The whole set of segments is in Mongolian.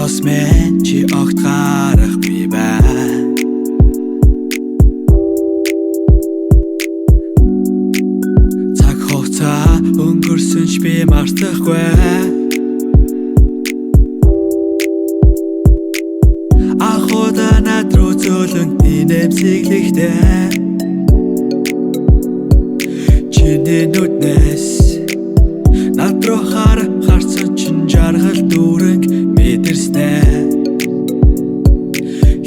Зос мен чи огт гарахгүй байна. Цаг хугацаа өнгөрсөн ч би мартахгүй. Ахуда над руу зөөлөн инээмсэглэхтэй. Чиний нүднээс над руу харсан чин жаргал дүүрэнг мэдэрснэ.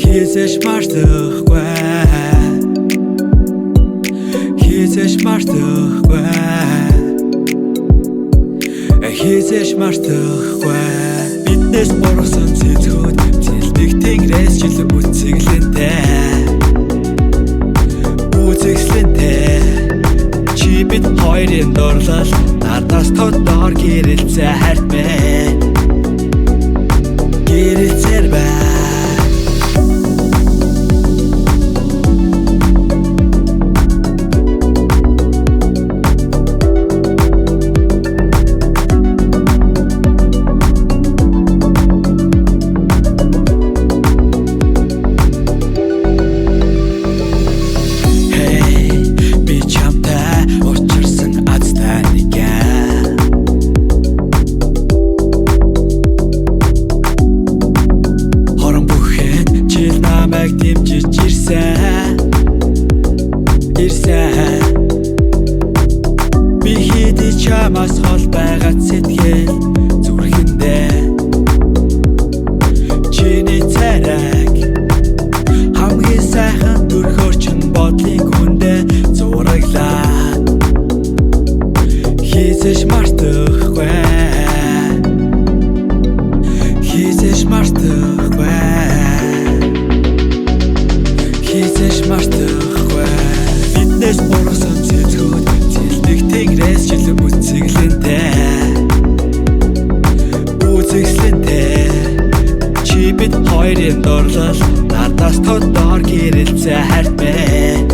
Хийсэж мартахгүй. Хийсэж мартахгүй. Хийсэж мартахгүй. Биднээс морсон цэцгүүд зэлдэг тэнгэрээс чил үцэглэнтэй. Үцэглэнтэй. Чи бид хоёрын дурлал надаас тодор гэрэлцээ харт бэ. Гэрэлцээр бай. Дэмжиж ирсэн. Би хэдий чамаас хол байгаад сэтгэл зүрхэндээ. Чиний царайг хамгийн сайхан дүрхөрчин бодлын хүндээ зураглаа. Хийсэж мартахгүй. Хийсэж мартахгүй. Хийсэж мартахгүй. Биднээс морсон цэцгүүд зэлдэг тэнгэрээс чил үцэглэнтэй. Үцэглэнтэй. Чи бид хоёрын дурлал надаас тодор гэрэлцээ харт бэ.